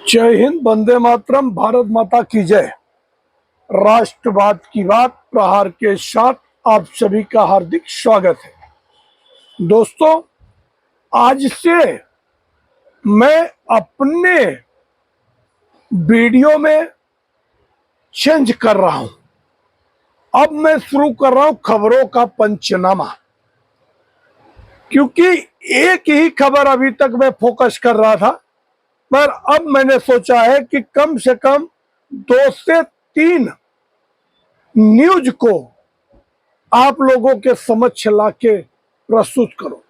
जय हिंद, वंदे मातरम, भारत माता की जय। राष्ट्रवाद की बात प्रहार के साथ आप सभी का हार्दिक स्वागत है। दोस्तों, आज से मैं अपने वीडियो में चेंज कर रहा हूं। अब मैं शुरू कर रहा हूं खबरों का पंचनामा, क्योंकि एक ही खबर अभी तक मैं फोकस कर रहा था, पर अब मैंने सोचा है कि कम से कम 2 से 3 न्यूज को आप लोगों के समक्ष लाके प्रस्तुत करो।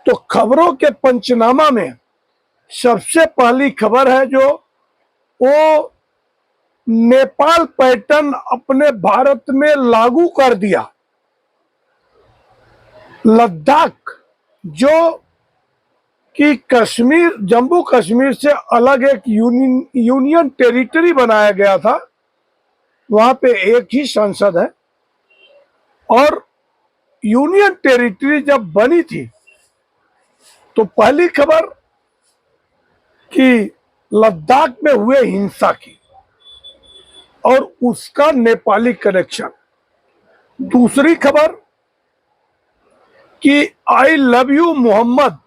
तो खबरों के पंचनामा में सबसे पहली खबर है जो वो नेपाल पैटर्न अपने भारत में लागू कर दिया। लद्दाख जो कि कश्मीर, जम्मू कश्मीर से अलग एक यूनियन टेरिटरी बनाया गया था, वहां पे एक ही सांसद है। और यूनियन टेरिटरी जब बनी थी तो पहली खबर कि लद्दाख में हुए हिंसा की और उसका नेपाली कनेक्शन। दूसरी खबर कि आई लव यू मोहम्मद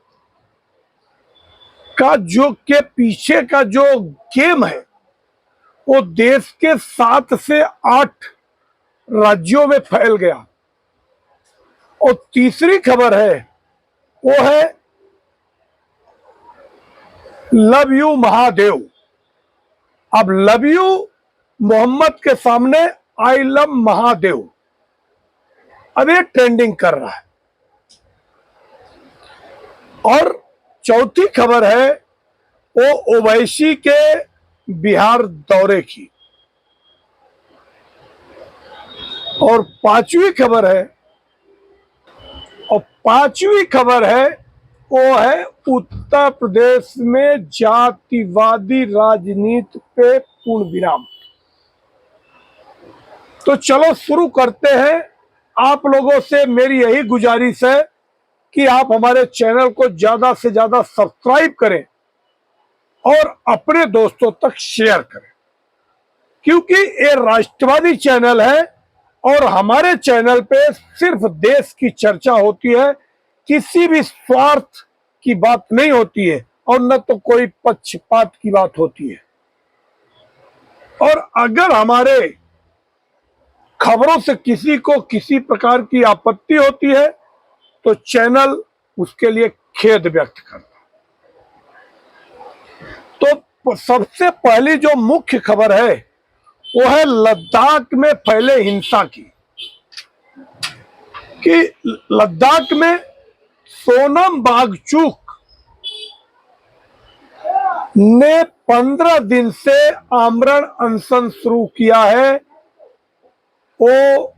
का जो के पीछे का जो गेम है वो देश के 7 से 8 राज्यों में फैल गया। और तीसरी खबर है वो है लव यू महादेव। अब लव यू मोहम्मद के सामने आई लव महादेव, अब ये ट्रेंडिंग कर रहा है। और चौथी खबर है वो ओवैसी के बिहार दौरे की। और पांचवी खबर है वो है उत्तर प्रदेश में जातिवादी राजनीति पे पूर्ण विराम। तो चलो शुरू करते हैं। आप लोगों से मेरी यही गुजारिश है कि आप हमारे चैनल को ज्यादा से ज्यादा सब्सक्राइब करें और अपने दोस्तों तक शेयर करें, क्योंकि ये राष्ट्रवादी चैनल है और हमारे चैनल पे सिर्फ देश की चर्चा होती है, किसी भी स्वार्थ की बात नहीं होती है और न तो कोई पक्षपात की बात होती है। और अगर हमारे खबरों से किसी को किसी प्रकार की आपत्ति होती है तो चैनल उसके लिए खेद व्यक्त करता है। तो सबसे पहली जो मुख्य खबर है वो है लद्दाख में फैले हिंसा की। कि लद्दाख में सोनम वांगचुक ने 15 दिन से आमरण अनशन शुरू किया है। वो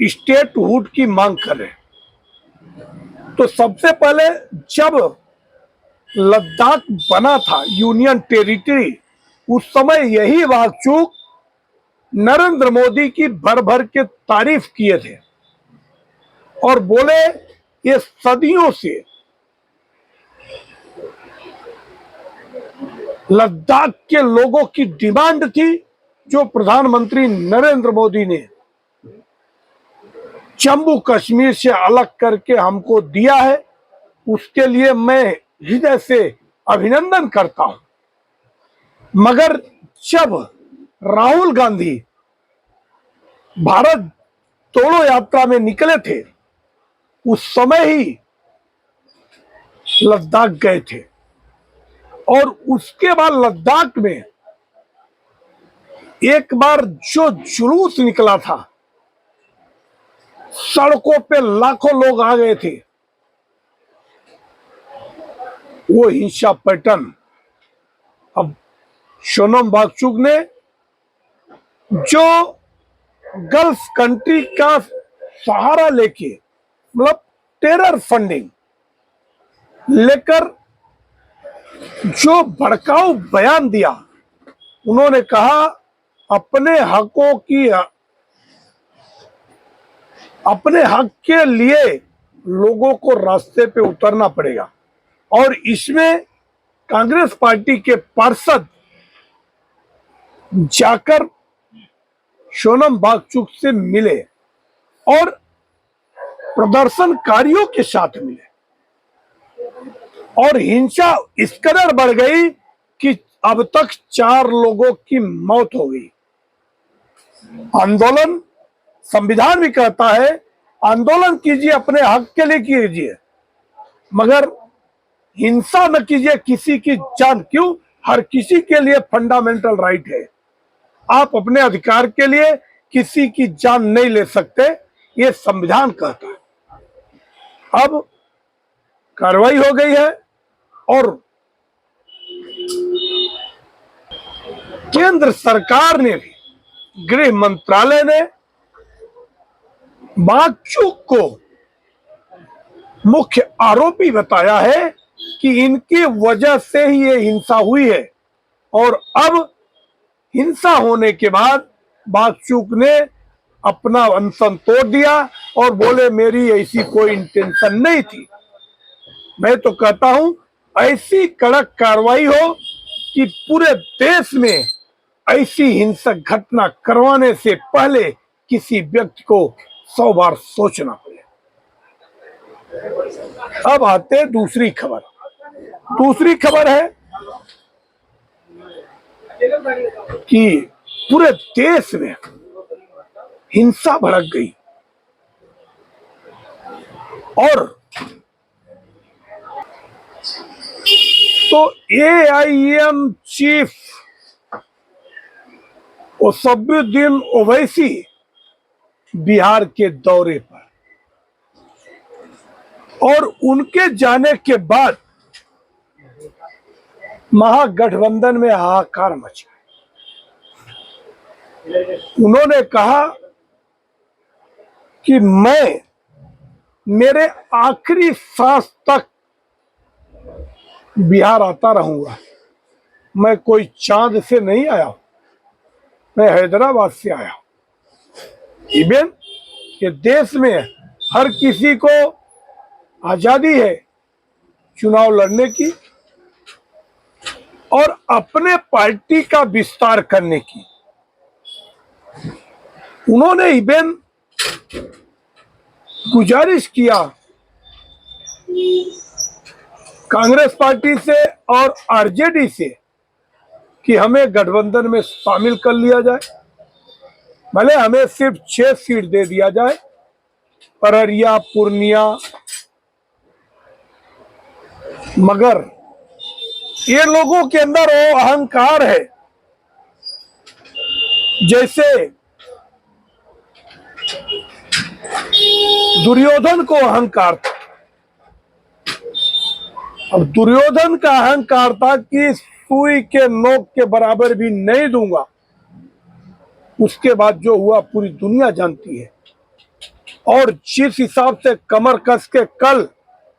स्टेटहुड की मांग कर रहे हैं। तो सबसे पहले जब लद्दाख बना था यूनियन टेरिटरी, उस समय यही वांगचुक नरेंद्र मोदी की भर भर के तारीफ किए थे और बोले ये सदियों से लद्दाख के लोगों की डिमांड थी, जो प्रधानमंत्री नरेंद्र मोदी ने जम्मू कश्मीर से अलग करके हमको दिया है। उसके लिए मैं हृदय से अभिनंदन करता हूं। मगर जब राहुल गांधी भारत जोड़ो यात्रा में निकले थे, उस समय ही लद्दाख गए थे और उसके बाद लद्दाख में एक बार जो जुलूस निकला था, सड़कों पे लाखों लोग आ गए थे, वो हिंसा पैटर्न अब सोनम वांगचुक ने जो गल्फ कंट्री का सहारा लेके, मतलब टेरर फंडिंग लेकर जो भड़काऊ बयान दिया, उन्होंने कहा अपने हक के लिए लोगों को रास्ते पे उतरना पड़ेगा। और इसमें कांग्रेस पार्टी के पार्षद जाकर सोनम वांगचुक से मिले और प्रदर्शनकारियों के साथ मिले, और हिंसा इस कदर बढ़ गई कि अब तक 4 लोगों की मौत हो गई। आंदोलन, संविधान भी कहता है आंदोलन कीजिए, अपने हक के लिए कीजिए, मगर हिंसा न कीजिए किसी की जान। क्यों? हर किसी के लिए फंडामेंटल राइट है। आप अपने अधिकार के लिए किसी की जान नहीं ले सकते, ये संविधान कहता है। अब कार्रवाई हो गई है और केंद्र सरकार ने भी, गृह मंत्रालय ने वांगचुक को मुख्य आरोपी बताया है कि इनकी वजह से ही ये हिंसा हुई है। और अब हिंसा होने के बाद वांगचुक ने अपना अनशन तोड़ दिया और बोले मेरी ऐसी कोई इंटेंशन नहीं थी। मैं तो कहता हूं ऐसी कड़क कार्रवाई हो कि पूरे देश में ऐसी हिंसक घटना करवाने से पहले किसी व्यक्ति को 100 बार सोचना पड़े। अब आते दूसरी खबर। दूसरी खबर है कि पूरे देश में हिंसा भड़क गई और तो AIM चीफ असदुद्दीन ओवैसी बिहार के दौरे पर, और उनके जाने के बाद महागठबंधन में हाहाकार मच गया। उन्होंने कहा कि मैं मेरे आखिरी सांस तक बिहार आता रहूंगा। मैं कोई चांद से नहीं आया, मैं हैदराबाद से आया। इवन ये देश में हर किसी को आजादी है चुनाव लड़ने की और अपने पार्टी का विस्तार करने की। उन्होंने इवन गुजारिश किया कांग्रेस पार्टी से और आरजेडी से कि हमें गठबंधन में शामिल कर लिया जाए, भले हमें सिर्फ 6 सीट दे दिया जाए, अररिया, पूर्णिया, मगर ये लोगों के अंदर वो अहंकार है जैसे दुर्योधन को अहंकार था। अब दुर्योधन का अहंकार था कि सुई के नोक के बराबर भी नहीं दूंगा। उसके बाद जो हुआ पूरी दुनिया जानती है। और जिस हिसाब से कमर कस के कल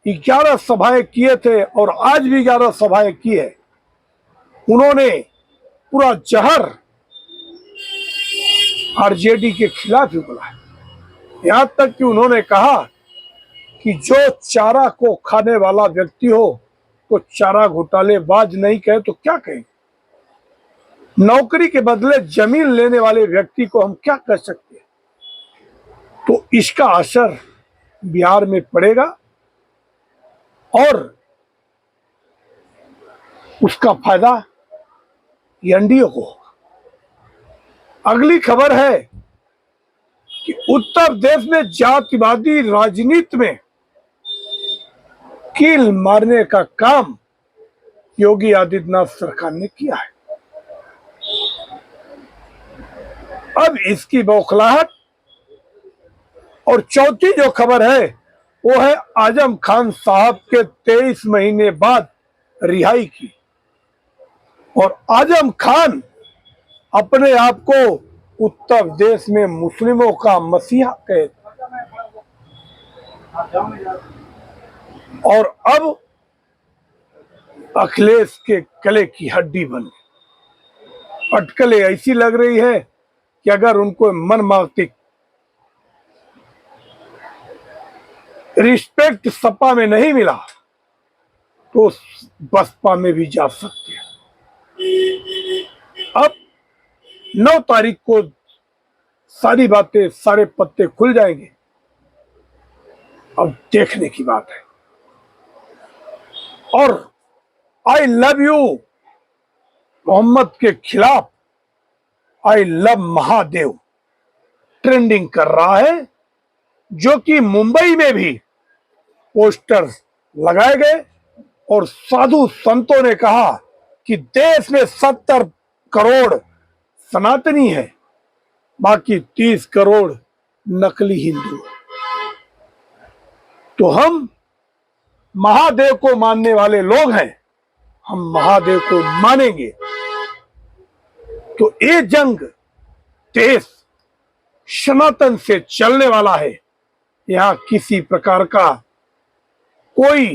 11 सभाएं किए थे और आज भी 11 सभाएं की है, उन्होंने पूरा जहर आरजेडी के खिलाफ ही बोला है। यहां तक कि उन्होंने कहा कि जो चारा को खाने वाला व्यक्ति हो तो चारा घोटालेबाज नहीं कहे तो क्या कहें? नौकरी के बदले जमीन लेने वाले व्यक्ति को हम क्या कर सकते हैं? तो इसका असर बिहार में पड़ेगा और उसका फायदा एनडीए को होगा। अगली खबर है कि उत्तर प्रदेश में जातिवादी राजनीति में कील मारने का काम योगी आदित्यनाथ सरकार ने किया है। अब इसकी बौखलाहट। और चौथी जो खबर है वो है आजम खान साहब के 23 महीने बाद रिहाई की। और आजम खान अपने आप को उत्तर प्रदेश में मुस्लिमों का मसीहा कहते, और अब अखिलेश के गले की हड्डी बन गई। अटकलें ऐसी लग रही है कि अगर उनको मन माफिक रिस्पेक्ट सपा में नहीं मिला तो बसपा में भी जा सकते हैं। अब 9 तारीख को सारी बातें, सारे पत्ते खुल जाएंगे। अब देखने की बात है। और आई लव यू मोहम्मद के खिलाफ आई लव महादेव ट्रेंडिंग कर रहा है, जो कि मुंबई में भी पोस्टर लगाए गए और साधु संतों ने कहा कि देश में 70 करोड़ सनातनी है, बाकी 30 करोड़ नकली हिंदू। तो हम महादेव को मानने वाले लोग हैं, हम महादेव को मानेंगे। तो ये जंग देश सनातन से चलने वाला है। यहां किसी प्रकार का कोई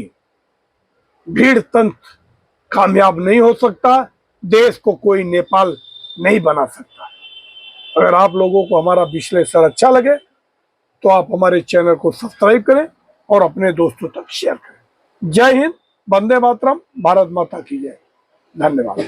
भीड़ तंत्र कामयाब नहीं हो सकता। देश को कोई नेपाल नहीं बना सकता। अगर आप लोगों को हमारा विश्लेषण अच्छा लगे तो आप हमारे चैनल को सब्सक्राइब करें और अपने दोस्तों तक शेयर करें। जय हिंद, वंदे मातरम, भारत माता की जय। धन्यवाद।